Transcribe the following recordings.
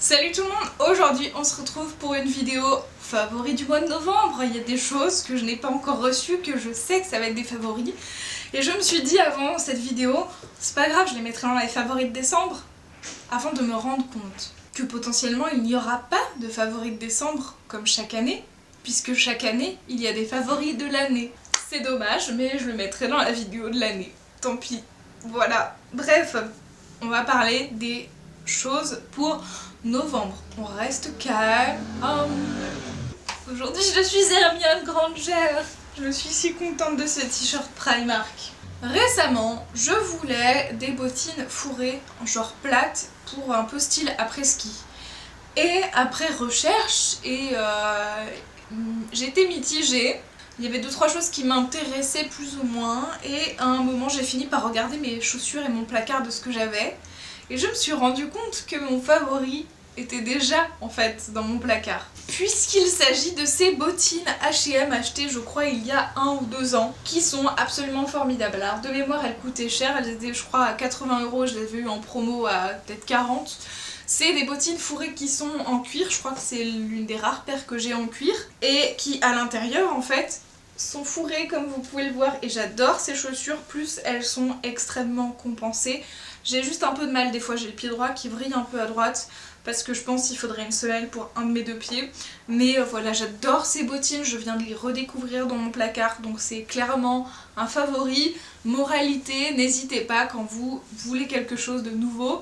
Salut tout le monde, aujourd'hui on se retrouve pour une vidéo favori du mois de novembre. Il y a des choses que je n'ai pas encore reçues, que je sais que ça va être des favoris. Et je me suis dit avant cette vidéo, c'est pas grave, je les mettrai dans les favoris de décembre. Avant de me rendre compte que potentiellement il n'y aura pas de favoris de décembre comme chaque année. Puisque chaque année, il y a des favoris de l'année. C'est dommage, mais je le mettrai dans la vidéo de l'année. Tant pis. Voilà. Bref, on va parler des choses pour novembre. On reste calme. Aujourd'hui, je suis Hermione Granger. Je suis si contente de ce t-shirt Primark. Récemment, je voulais des bottines fourrées, genre plates, pour un peu style après-ski. Et après recherche, j'étais mitigée. Il y avait 2-3 choses qui m'intéressaient plus ou moins. Et à un moment, j'ai fini par regarder mes chaussures et mon placard de ce que j'avais. Et je me suis rendu compte que mon favori était déjà en fait dans mon placard. Puisqu'il s'agit de ces bottines H&M achetées je crois il y a 1 ou 2 ans, qui sont absolument formidables. Alors de mémoire elles coûtaient cher, elles étaient je crois à 80 €, je les avais eues en promo à peut-être 40. C'est des bottines fourrées qui sont en cuir, je crois que c'est l'une des rares paires que j'ai en cuir, et qui à l'intérieur en fait sont fourrées comme vous pouvez le voir, et j'adore ces chaussures, plus elles sont extrêmement compensées. J'ai juste un peu de mal, des fois j'ai le pied droit qui vrille un peu à droite parce que je pense qu'il faudrait une semelle pour un de mes 2 pieds. Mais voilà, j'adore ces bottines, je viens de les redécouvrir dans mon placard, donc c'est clairement un favori. Moralité, n'hésitez pas quand vous voulez quelque chose de nouveau.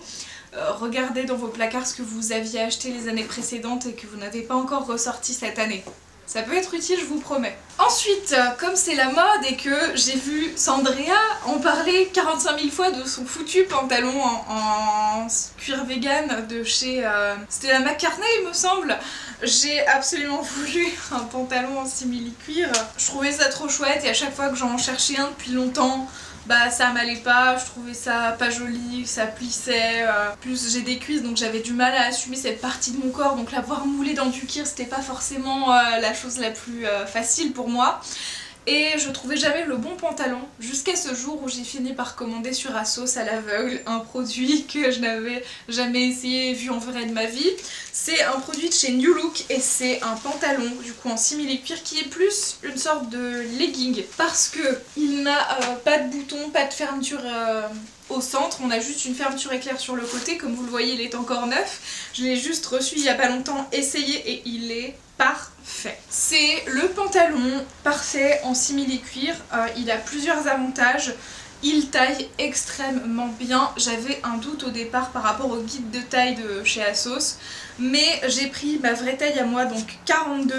Regardez dans vos placards ce que vous aviez acheté les années précédentes et que vous n'avez pas encore ressorti cette année. Ça peut être utile, je vous promets. Ensuite, comme c'est la mode et que j'ai vu Sandrea en parler 45 000 fois de son foutu pantalon en cuir vegan de chez... c'était la McCartney il me semble. J'ai absolument voulu un pantalon en simili-cuir. Je trouvais ça trop chouette et à chaque fois que j'en cherchais un depuis longtemps, bah ça m'allait pas, je trouvais ça pas joli, ça plissait, plus j'ai des cuisses donc j'avais du mal à assumer cette partie de mon corps, donc l'avoir moulé dans du cuir c'était pas forcément la chose la plus facile pour moi. Et je trouvais jamais le bon pantalon jusqu'à ce jour où j'ai fini par commander sur Asos à l'aveugle un produit que je n'avais jamais essayé vu en vrai de ma vie. C'est un produit de chez New Look et c'est un pantalon du coup en simili-cuir qui est plus une sorte de legging parce que il n'a pas de bouton, pas de fermeture au centre, on a juste une fermeture éclair sur le côté, comme vous le voyez il est encore neuf. Je l'ai juste reçu il y a pas longtemps, essayé et il est parfait. C'est le pantalon parfait en simili-cuir, il a plusieurs avantages. Il taille extrêmement bien, j'avais un doute au départ par rapport au guide de taille de chez Asos, mais j'ai pris ma vraie taille à moi, donc 42.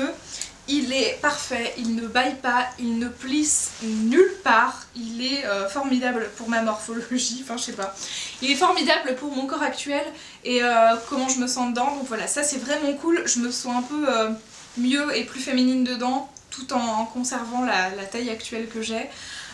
Il est parfait, il ne baille pas, il ne plisse nulle part, il est formidable pour ma morphologie, enfin je sais pas. Il est formidable pour mon corps actuel et comment je me sens dedans, donc voilà, ça c'est vraiment cool, je me sens un peu mieux et plus féminine dedans, tout en conservant la taille actuelle que j'ai.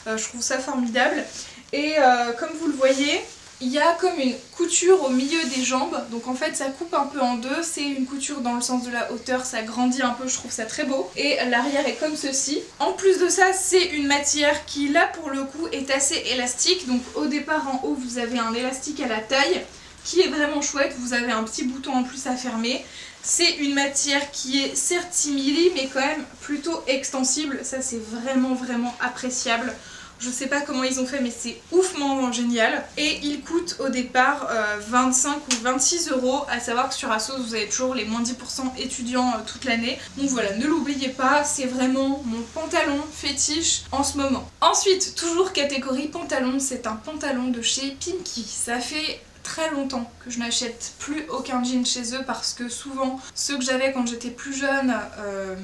Je trouve ça formidable. Et comme vous le voyez, il y a comme une couture au milieu des jambes, donc en fait ça coupe un peu en deux, c'est une couture dans le sens de la hauteur, ça grandit un peu, je trouve ça très beau. Et l'arrière est comme ceci. En plus de ça, c'est une matière qui là pour le coup est assez élastique, donc au départ en haut vous avez un élastique à la taille qui est vraiment chouette, vous avez un petit bouton en plus à fermer. C'est une matière qui est certes simili mais quand même plutôt extensible, ça c'est vraiment appréciable. Je sais pas comment ils ont fait mais c'est oufement génial. Et il coûte au départ 25 ou 26 €, à savoir que sur Asos vous avez toujours les moins 10% étudiants toute l'année. Donc voilà, ne l'oubliez pas, c'est vraiment mon pantalon fétiche en ce moment. Ensuite, toujours catégorie pantalon, c'est un pantalon de chez Pimkie. Ça fait très longtemps que je n'achète plus aucun jean chez eux parce que souvent ceux que j'avais quand j'étais plus jeune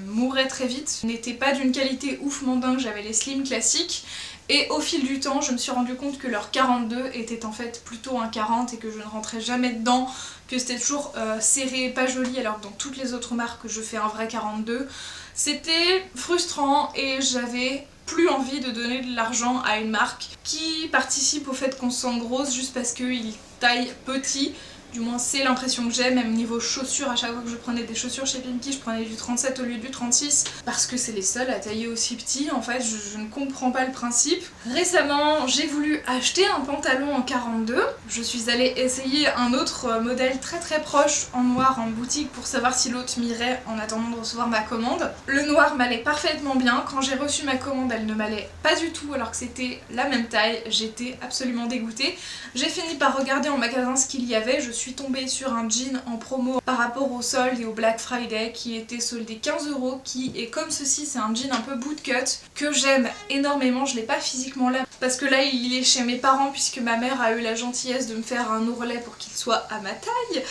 mouraient très vite, n'étaient pas d'une qualité oufement dingue, j'avais les slim classiques. Et au fil du temps, je me suis rendu compte que leur 42 était en fait plutôt un 40 et que je ne rentrais jamais dedans, que c'était toujours serré, pas joli, alors que dans toutes les autres marques je fais un vrai 42. C'était frustrant et j'avais plus envie de donner de l'argent à une marque qui participe au fait qu'on se sent grosse juste parce qu'il taille petit. Du moins c'est l'impression que j'ai, même niveau chaussures, à chaque fois que je prenais des chaussures chez Pimkie, je prenais du 37 au lieu du 36 parce que c'est les seuls à tailler aussi petit. En fait, je ne comprends pas le principe. Récemment, j'ai voulu acheter un pantalon en 42. Je suis allée essayer un autre modèle très proche en noir en boutique pour savoir si l'autre m'irait en attendant de recevoir ma commande. Le noir m'allait parfaitement bien. Quand j'ai reçu ma commande, elle ne m'allait pas du tout alors que c'était la même taille. J'étais absolument dégoûtée. J'ai fini par regarder en magasin ce qu'il y avait. Je suis tombée sur un jean en promo par rapport au solde et au Black Friday qui était soldé 15 €, qui est comme ceci. C'est un jean un peu bootcut que j'aime énormément. Je l'ai pas physiquement là parce que là il est chez mes parents puisque ma mère a eu la gentillesse de me faire un ourlet pour qu'il soit à ma taille.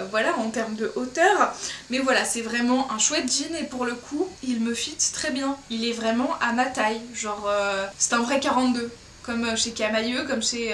Voilà, en termes de hauteur. Mais voilà, c'est vraiment un chouette jean et pour le coup, il me fit très bien. Il est vraiment à ma taille. Genre, c'est un vrai 42. Comme chez Camailleux, comme chez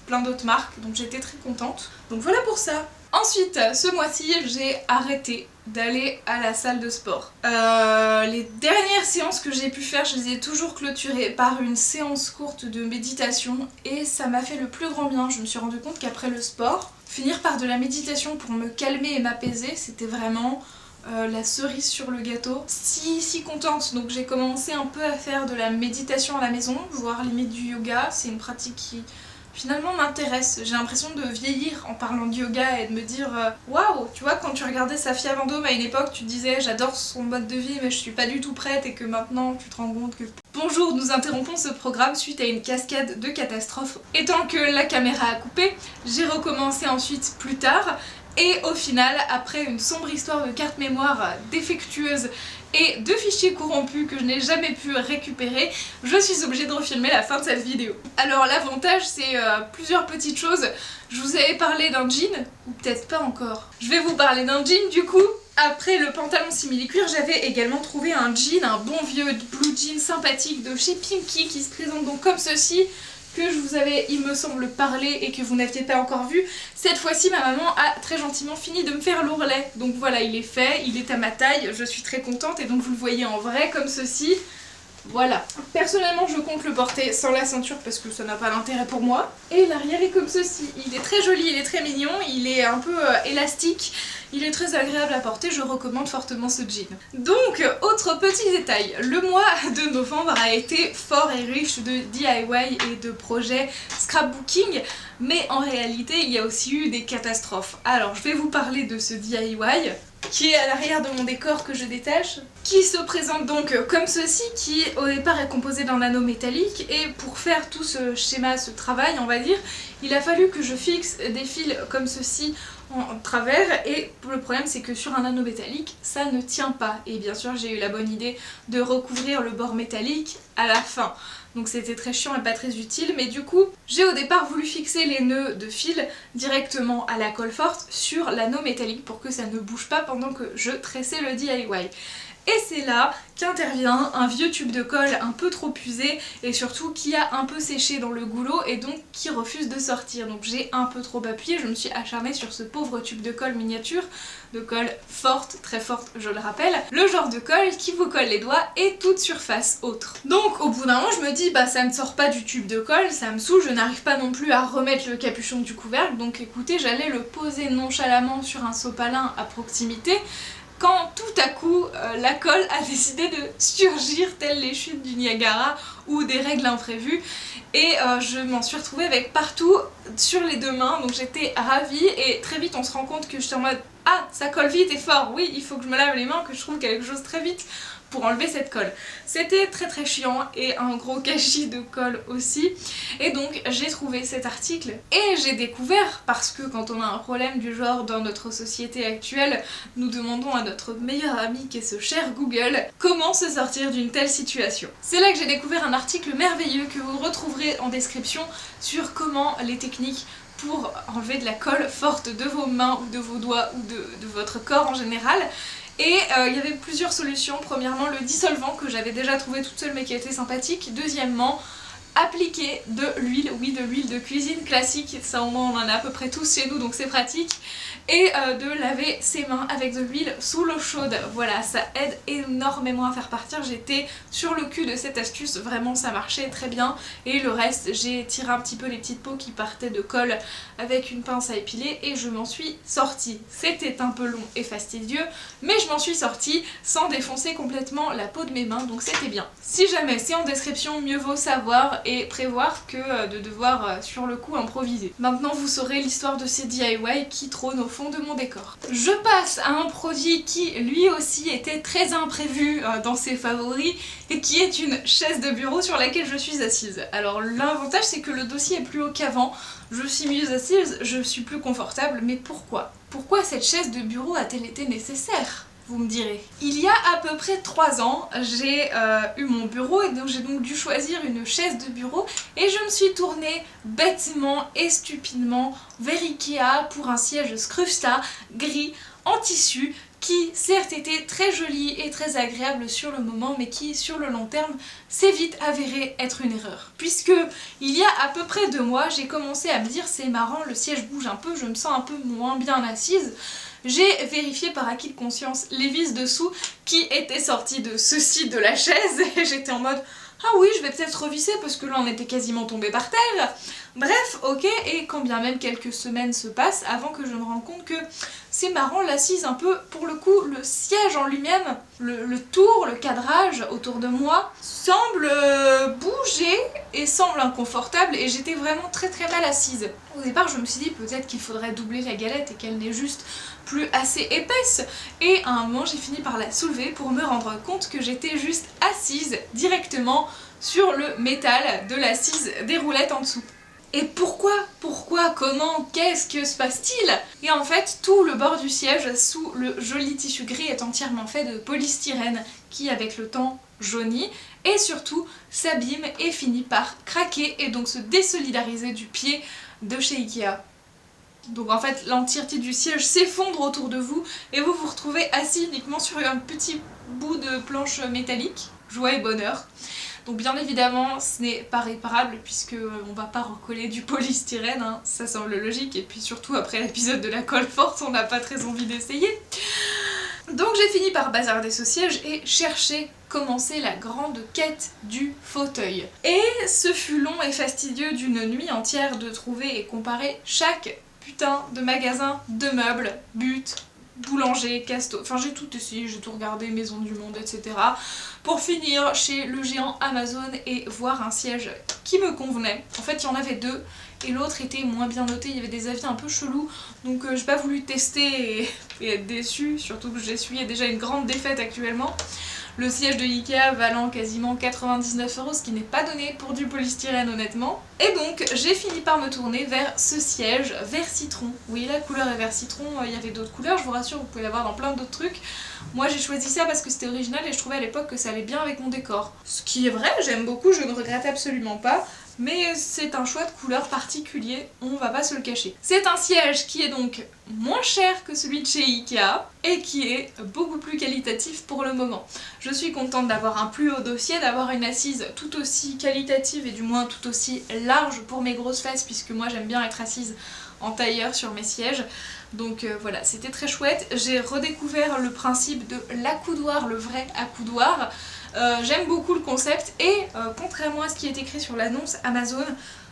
plein d'autres marques. Donc j'étais très contente. Donc voilà pour ça. Ensuite, ce mois-ci, j'ai arrêté d'aller à la salle de sport. Les dernières séances que j'ai pu faire, je les ai toujours clôturées par une séance courte de méditation et ça m'a fait le plus grand bien. Je me suis rendu compte qu'après le sport, finir par de la méditation pour me calmer et m'apaiser, c'était vraiment la cerise sur le gâteau. Si contente, donc j'ai commencé un peu à faire de la méditation à la maison, voire limite du yoga. C'est une pratique qui finalement m'intéresse. J'ai l'impression de vieillir en parlant de yoga et de me dire waouh, tu vois, quand tu regardais Safia Vendôme à une époque, tu disais j'adore son mode de vie mais je suis pas du tout prête, et que maintenant tu te rends compte que... Bonjour, nous interrompons ce programme suite à une cascade de catastrophes. Et tant que la caméra a coupé, j'ai recommencé ensuite plus tard. Et au final, après une sombre histoire de carte mémoire défectueuse et de fichiers corrompus que je n'ai jamais pu récupérer, je suis obligée de refilmer la fin de cette vidéo. Alors l'avantage, c'est plusieurs petites choses. Je vous avais parlé d'un jean, ou peut-être pas encore. Je vais vous parler d'un jean du coup. Après le pantalon simili-cuir, j'avais également trouvé un jean, un bon vieux blue jean sympathique de chez Pimkie qui se présente donc comme ceci, que je vous avais, il me semble, parlé et que vous n'aviez pas encore vu. Cette fois-ci, ma maman a très gentiment fini de me faire l'ourlet. Donc voilà, il est fait, il est à ma taille, je suis très contente et donc vous le voyez en vrai comme ceci. Voilà. Personnellement, je compte le porter sans la ceinture parce que ça n'a pas d'intérêt pour moi. Et l'arrière est comme ceci. Il est très joli, il est très mignon, il est un peu élastique. Il est très agréable à porter, je recommande fortement ce jean. Donc, autre petit détail, le mois de novembre a été fort et riche de DIY et de projets scrapbooking, mais en réalité il y a aussi eu des catastrophes. Alors je vais vous parler de ce DIY qui est à l'arrière de mon décor que je détache, qui se présente donc comme ceci, qui au départ est composé d'un anneau métallique, et pour faire tout ce schéma, ce travail on va dire, il a fallu que je fixe des fils comme ceci en travers, et le problème c'est que sur un anneau métallique ça ne tient pas, et bien sûr j'ai eu la bonne idée de recouvrir le bord métallique à la fin. Donc c'était très chiant et pas très utile, mais du coup j'ai au départ voulu fixer les nœuds de fil directement à la colle forte sur l'anneau métallique pour que ça ne bouge pas pendant que je tressais le DIY. Et c'est là qu'intervient un vieux tube de colle un peu trop usé et surtout qui a un peu séché dans le goulot et donc qui refuse de sortir. Donc j'ai un peu trop appuyé, je me suis acharnée sur ce pauvre tube de colle miniature, de colle forte, très forte je le rappelle, le genre de colle qui vous colle les doigts et toute surface autre. Donc au bout d'un moment je me dis bah ça ne sort pas du tube de colle, ça me saoule, je n'arrive pas non plus à remettre le capuchon du couvercle, donc écoutez, j'allais le poser nonchalamment sur un sopalin à proximité, quand tout à coup la colle a décidé de surgir telles les chutes du Niagara ou des règles imprévues, et je m'en suis retrouvée avec partout sur les deux mains, donc j'étais ravie, et très vite on se rend compte que j'étais en mode ah ça colle vite et fort, oui il faut que je me lave les mains, que je trouve quelque chose très vite pour enlever cette colle. C'était très chiant et un gros gâchis de colle aussi, et donc j'ai trouvé cet article et j'ai découvert, parce que quand on a un problème du genre dans notre société actuelle, nous demandons à notre meilleur ami qui est ce cher Google comment se sortir d'une telle situation. C'est là que j'ai découvert un article merveilleux que vous retrouverez en description sur comment les techniques pour enlever de la colle forte de vos mains ou de vos doigts ou de votre corps en général. Et il y avait plusieurs solutions. Premièrement, le dissolvant que j'avais déjà trouvé toute seule mais qui était sympathique. Deuxièmement, appliquer de l'huile, oui de l'huile de cuisine classique, ça au moins on en a à peu près tous chez nous donc c'est pratique, et de laver ses mains avec de l'huile sous l'eau chaude. Voilà, ça aide énormément à faire partir. J'étais sur le cul de cette astuce, vraiment ça marchait très bien, et le reste j'ai tiré un petit peu les petites peaux qui partaient de colle avec une pince à épiler et je m'en suis sortie. C'était un peu long et fastidieux, mais je m'en suis sortie sans défoncer complètement la peau de mes mains, donc c'était bien. Si jamais c'est en description, mieux vaut savoir et prévoir que de devoir sur le coup improviser. Maintenant vous saurez l'histoire de ces DIY qui trônent au fond de mon décor. Je passe à un produit qui lui aussi était très imprévu dans ses favoris et qui est une chaise de bureau sur laquelle je suis assise. Alors l'avantage c'est que le dossier est plus haut qu'avant, je suis mieux assise, je suis plus confortable, mais pourquoi? Pourquoi cette chaise de bureau a-t-elle été nécessaire ? Vous me direz. Il y a à peu près 3 ans, j'ai eu mon bureau et donc j'ai donc dû choisir une chaise de bureau et je me suis tournée bêtement et stupidement vers Ikea pour un siège Scrufsta gris en tissu qui certes était très joli et très agréable sur le moment mais qui sur le long terme s'est vite avéré être une erreur. Puisque il y a à peu près 2 mois j'ai commencé à me dire c'est marrant, le siège bouge un peu, je me sens un peu moins bien assise. J'ai vérifié par acquis de conscience les vis dessous qui étaient sorties de ceci de la chaise et j'étais en mode ah oui je vais peut-être revisser parce que là on était quasiment tombé par terre. Bref, ok, et quand bien même quelques semaines se passent avant que je me rende compte que c'est marrant, l'assise un peu, pour le coup, le siège en lui-même, le tour, le cadrage autour de moi semble bouger et semble inconfortable et j'étais vraiment très mal assise. Au départ je me suis dit peut-être qu'il faudrait doubler la galette et qu'elle n'est juste plus assez épaisse et à un moment j'ai fini par la soulever pour me rendre compte que j'étais juste assise directement sur le métal de l'assise des roulettes en dessous. Et pourquoi, comment, qu'est-ce que se passe-t-il? Et en fait, tout le bord du siège sous le joli tissu gris est entièrement fait de polystyrène qui, avec le temps, jaunit et surtout s'abîme et finit par craquer et donc se désolidariser du pied de chez Ikea. Donc en fait, l'entièreté du siège s'effondre autour de vous et vous vous retrouvez assis uniquement sur un petit bout de planche métallique. Joie et bonheur. Donc bien évidemment ce n'est pas réparable puisque on va pas recoller du polystyrène, hein, ça semble logique et puis surtout après l'épisode de la colle forte on n'a pas très envie d'essayer. Donc j'ai fini par bazarder ce siège et commencer la grande quête du fauteuil. Et ce fut long et fastidieux d'une nuit entière de trouver et comparer chaque putain de magasin de meubles, But, Boulanger, Casto, enfin j'ai tout essayé, j'ai tout regardé, Maison du Monde, etc. pour finir chez le géant Amazon et voir un siège qui me convenait. En fait il y en avait 2 et l'autre était moins bien noté, il y avait des avis un peu chelous donc j'ai pas voulu tester et être déçue, surtout que j'essuyais déjà une grande défaite actuellement. Le siège de Ikea valant quasiment 99 €, ce qui n'est pas donné pour du polystyrène honnêtement. Et donc j'ai fini par me tourner vers ce siège vert citron. Oui, la couleur est vert citron, il y avait d'autres couleurs, je vous rassure, vous pouvez l'avoir dans plein d'autres trucs. Moi j'ai choisi ça parce que c'était original et je trouvais à l'époque que ça allait bien avec mon décor. Ce qui est vrai, j'aime beaucoup, je ne regrette absolument pas. Mais c'est un choix de couleur particulier, on va pas se le cacher. C'est un siège qui est donc moins cher que celui de chez Ikea et qui est beaucoup plus qualitatif pour le moment. Je suis contente d'avoir un plus haut dossier, d'avoir une assise tout aussi qualitative et du moins tout aussi large pour mes grosses fesses puisque moi j'aime bien être assise en tailleur sur mes sièges. Donc voilà, c'était très chouette. J'ai redécouvert le principe de l'accoudoir, le vrai accoudoir. J'aime beaucoup le concept et contrairement à ce qui est écrit sur l'annonce Amazon,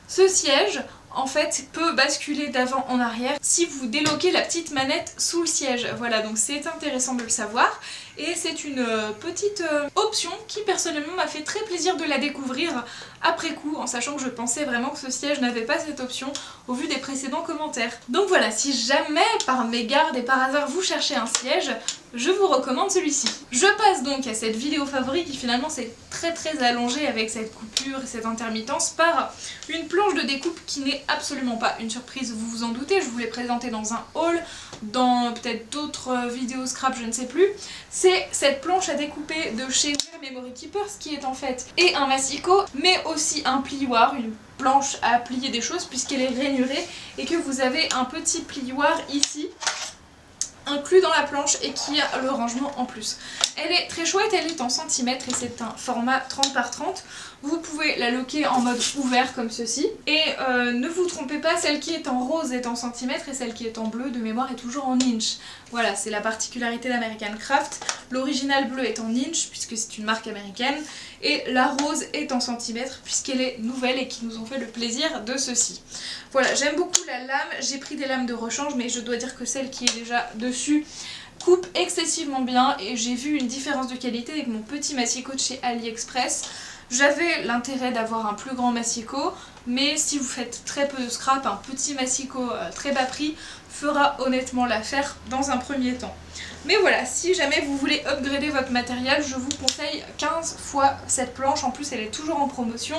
ce siège en fait peut basculer d'avant en arrière si vous déloquez la petite manette sous le siège. Voilà, donc c'est intéressant de le savoir et c'est une petite option qui personnellement m'a fait très plaisir de la découvrir après coup en sachant que je pensais vraiment que ce siège n'avait pas cette option au vu des précédents commentaires. Donc voilà, si jamais par mégarde et par hasard vous cherchez un siège, je vous recommande celui-ci. Je passe donc à cette vidéo favori qui finalement s'est très allongée avec cette coupure et cette intermittence par une planche de découpe qui n'est absolument pas une surprise, vous vous en doutez, je vous l'ai présenté dans un haul, dans peut-être d'autres vidéos scrap, je ne sais plus. C'est cette planche à découper de chez Wear Memory Keepers qui est en fait et un massicot mais aussi un plioir, une planche à plier des choses puisqu'elle est rainurée et que vous avez un petit plioir ici inclus dans la planche et qui a le rangement en plus. Elle est très chouette, elle est en centimètres et c'est un format 30 par 30. Vous pouvez la loquer en mode ouvert comme ceci. Et ne vous trompez pas, celle qui est en rose est en centimètres et celle qui est en bleu de mémoire est toujours en inch. Voilà, c'est la particularité d'American Craft. L'original bleu est en inch puisque c'est une marque américaine. Et la rose est en centimètres puisqu'elle est nouvelle et qui nous ont fait le plaisir de ceci. Voilà, j'aime beaucoup la lame. J'ai pris des lames de rechange mais je dois dire que celle qui est déjà dessus coupe excessivement bien et j'ai vu une différence de qualité avec mon petit massicot de chez AliExpress. J'avais l'intérêt d'avoir un plus grand massicot, mais si vous faites très peu de scrap, un petit massicot très bas prix fera honnêtement l'affaire dans un premier temps. Mais voilà, si jamais vous voulez upgrader votre matériel, je vous conseille 15 fois cette planche. En plus, elle est toujours en promotion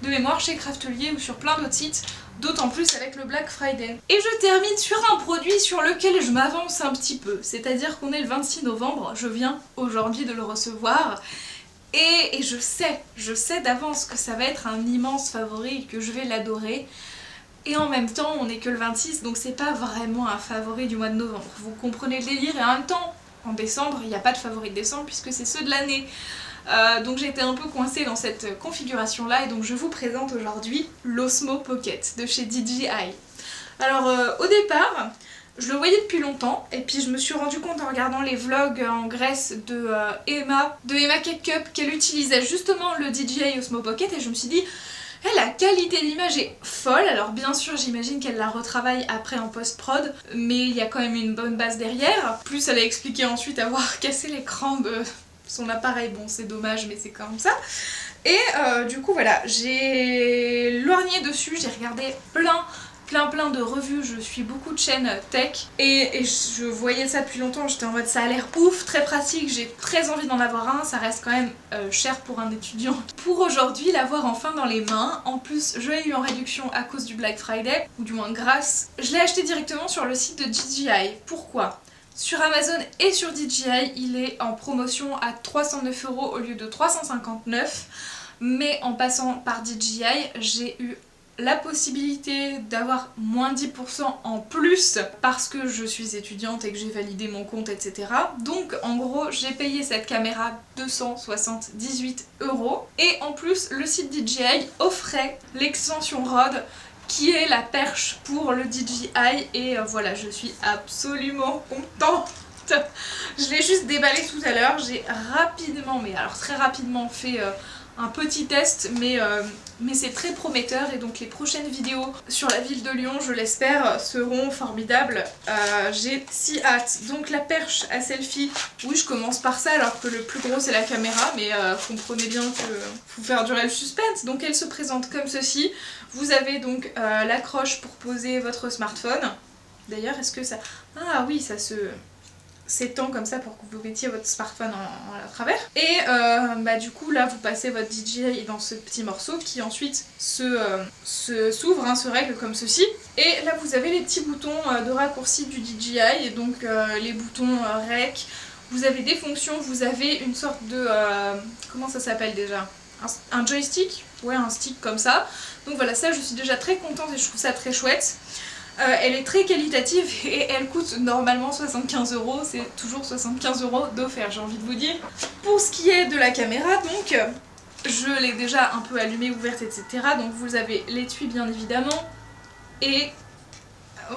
de mémoire chez Craftelier ou sur plein d'autres sites, d'autant plus avec le Black Friday. Et je termine sur un produit sur lequel je m'avance un petit peu, c'est-à-dire qu'on est le 26 novembre, je viens aujourd'hui de le recevoir. Et je sais d'avance que ça va être un immense favori et que je vais l'adorer. Et en même temps, on n'est que le 26, donc c'est pas vraiment un favori du mois de novembre. Vous comprenez le délire, et en même temps, en décembre, il n'y a pas de favori de décembre puisque c'est ceux de l'année. Donc j'ai été un peu coincée dans cette configuration-là et donc je vous présente aujourd'hui l'Osmo Pocket de chez DJI. Alors au départ, je le voyais depuis longtemps et puis je me suis rendu compte en regardant les vlogs en Grèce de Emma Cake Cup qu'elle utilisait justement le DJI Osmo Pocket et je me suis dit la qualité d'image est folle. Alors bien sûr j'imagine qu'elle la retravaille après en post-prod mais il y a quand même une bonne base derrière. Plus elle a expliqué ensuite avoir cassé l'écran de son appareil, bon c'est dommage mais c'est quand même ça. Et du coup voilà, j'ai lorgné dessus, j'ai regardé plein de revues, je suis beaucoup de chaînes tech et je voyais ça depuis longtemps, j'étais en mode ça a l'air ouf, très pratique, j'ai très envie d'en avoir un, ça reste quand même cher pour un étudiant. Pour aujourd'hui l'avoir enfin dans les mains, en plus je l'ai eu en réduction à cause du Black Friday, ou du moins grâce, je l'ai acheté directement sur le site de DJI. Pourquoi ? Sur Amazon et sur DJI, il est en promotion à 309 € au lieu de 359, mais en passant par DJI, j'ai eu la possibilité d'avoir moins 10% en plus parce que je suis étudiante et que j'ai validé mon compte, etc. Donc en gros, j'ai payé cette caméra 278 €. Et en plus, le site DJI offrait l'extension Rode qui est la perche pour le DJI et voilà, je suis absolument contente. Je l'ai juste déballé tout à l'heure, j'ai rapidement, mais alors très rapidement fait un petit test mais c'est très prometteur et donc les prochaines vidéos sur la ville de Lyon, je l'espère, seront formidables. J'ai si hâte. Donc la perche à selfie, oui je commence par ça alors que le plus gros c'est la caméra mais comprenez bien que faut faire durer le suspense. Donc elle se présente comme ceci. Vous avez donc l'accroche pour poser votre smartphone. D'ailleurs est-ce que ça... Ah oui, ça se... s'étend comme ça pour que vous mettiez votre smartphone à travers. Et du coup là vous passez votre DJI dans ce petit morceau qui ensuite s'ouvre, se règle comme ceci. Et là vous avez les petits boutons de raccourci du DJI et donc les boutons rec. Vous avez des fonctions, vous avez une sorte de... comment ça s'appelle déjà ? Un joystick ? Ouais, un stick comme ça. Donc voilà, ça je suis déjà très contente et je trouve ça très chouette. Elle est très qualitative et elle coûte normalement 75 €, c'est toujours 75 € d'offert, j'ai envie de vous dire. Pour ce qui est de la caméra, donc, je l'ai déjà un peu allumée, ouverte, etc. Donc vous avez l'étui bien évidemment, et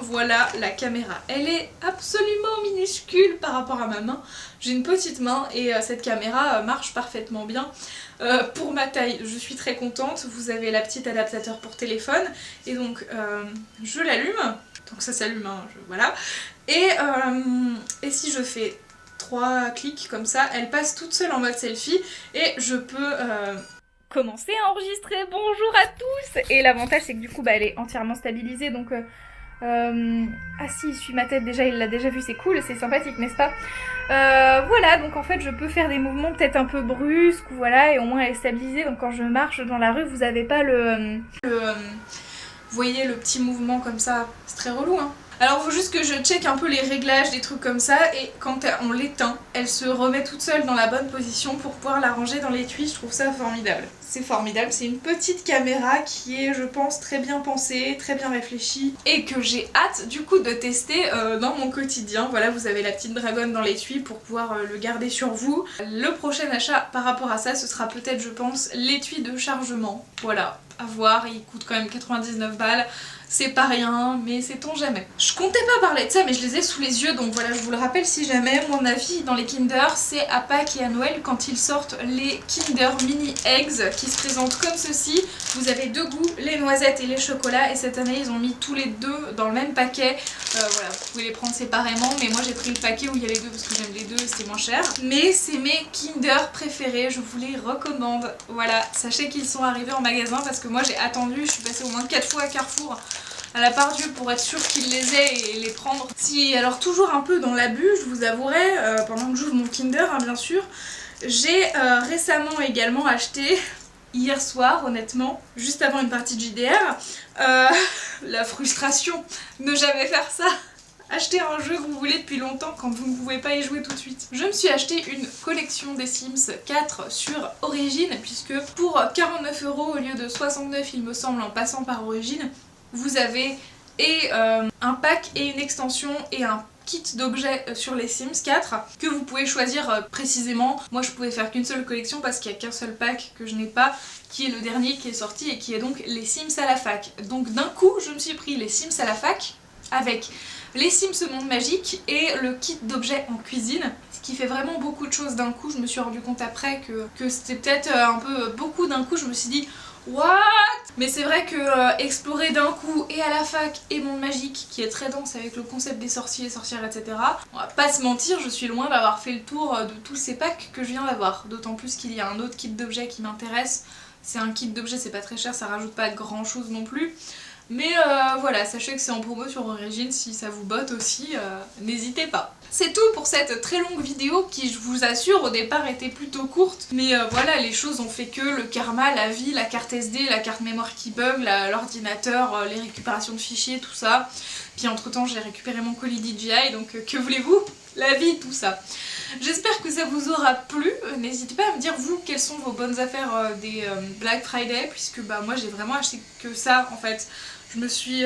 voilà la caméra. Elle est absolument minuscule par rapport à ma main. J'ai une petite main et cette caméra marche parfaitement bien. Pour ma taille, je suis très contente. Vous avez la petite adaptateur pour téléphone et donc je l'allume. Donc ça s'allume, hein, voilà. Et si je fais 3 clics comme ça, elle passe toute seule en mode selfie et je peux commencer à enregistrer. Bonjour à tous. Et l'avantage c'est que du coup elle est entièrement stabilisée donc... ah si, il suit ma tête déjà, il l'a déjà vu, c'est cool, c'est sympathique, n'est-ce pas? Voilà, donc en fait je peux faire des mouvements peut-être un peu brusques, voilà, et au moins elle est stabilisée, donc quand je marche dans la rue, vous avez pas vous voyez le petit mouvement comme ça, c'est très relou, hein. Alors faut juste que je check un peu les réglages, des trucs comme ça, et quand on l'éteint, elle se remet toute seule dans la bonne position pour pouvoir la ranger dans l'étui. Je trouve ça formidable. C'est formidable, c'est une petite caméra qui est, je pense, très bien pensée, très bien réfléchie, et que j'ai hâte du coup de tester dans mon quotidien. Voilà, vous avez la petite dragonne dans l'étui pour pouvoir le garder sur vous. Le prochain achat par rapport à ça, ce sera peut-être, je pense, l'étui de chargement. Voilà, à voir, il coûte quand même 99 balles. C'est pas rien, mais sait-on jamais. Je comptais pas parler de ça, mais je les ai sous les yeux, donc voilà, je vous le rappelle si jamais. Mon avis dans les Kinder, c'est à Pâques et à Noël quand ils sortent les Kinder Mini Eggs qui se présentent comme ceci. Vous avez deux goûts, les noisettes et les chocolats, et cette année ils ont mis tous les deux dans le même paquet. Voilà, vous pouvez les prendre séparément, mais moi j'ai pris le paquet où il y a les deux parce que j'aime les deux et c'est moins cher. Mais c'est mes Kinder préférés, je vous les recommande. Voilà, sachez qu'ils sont arrivés en magasin parce que moi j'ai attendu, je suis passée au moins 4 fois à Carrefour à la part Dieu pour être sûre qu'ils les aient et les prendre. Si, alors toujours un peu dans l'abus, je vous avouerai, pendant que j'ouvre mon Kinder, hein, bien sûr, j'ai récemment également acheté, hier soir honnêtement, juste avant une partie de JDR, la frustration, ne jamais faire ça. Acheter un jeu que vous voulez depuis longtemps quand vous ne pouvez pas y jouer tout de suite. Je me suis acheté une collection des Sims 4 sur Origin, puisque pour 49 € au lieu de 69 il me semble en passant par Origin, vous avez un pack et une extension et un kit d'objets sur les Sims 4 que vous pouvez choisir précisément. Moi je pouvais faire qu'une seule collection parce qu'il n'y a qu'un seul pack que je n'ai pas, qui est le dernier qui est sorti et qui est donc les Sims à la fac. Donc d'un coup je me suis pris les Sims à la fac avec les Sims Monde Magique et le kit d'objets en cuisine, ce qui fait vraiment beaucoup de choses d'un coup. Je me suis rendu compte après que c'était peut-être un peu beaucoup d'un coup, je me suis dit what? Mais c'est vrai que explorer d'un coup et à la fac et Monde Magique qui est très dense avec le concept des sorciers, sorcières, etc. On va pas se mentir, je suis loin d'avoir fait le tour de tous ces packs que je viens d'avoir. D'autant plus qu'il y a un autre kit d'objets qui m'intéresse. C'est un kit d'objets, c'est pas très cher, ça rajoute pas grand chose non plus. Mais voilà, sachez que c'est en promo sur Origin, si ça vous botte aussi, n'hésitez pas. C'est tout pour cette très longue vidéo qui, je vous assure, au départ était plutôt courte. Mais voilà, les choses ont fait que le karma, la vie, la carte SD, la carte mémoire qui bug, l'ordinateur, les récupérations de fichiers, tout ça. Puis entre temps j'ai récupéré mon colis DJI, donc que voulez-vous? La vie, tout ça. J'espère que ça vous aura plu. N'hésitez pas à me dire vous quelles sont vos bonnes affaires des Black Friday, puisque bah moi j'ai vraiment acheté que ça en fait. Je me suis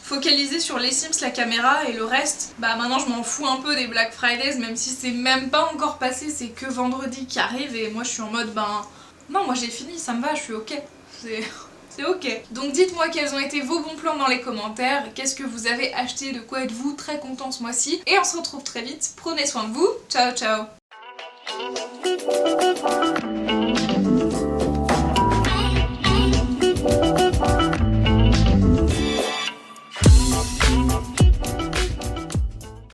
focalisée sur les Sims, la caméra et le reste. Bah maintenant je m'en fous un peu des Black Fridays, même si c'est même pas encore passé, c'est que vendredi qui arrive et moi je suis en mode ben non, moi j'ai fini, ça me va, je suis ok. C'est ok. Donc dites-moi quels ont été vos bons plans dans les commentaires, qu'est-ce que vous avez acheté, de quoi êtes-vous très content ce mois-ci. Et on se retrouve très vite, prenez soin de vous, ciao ciao.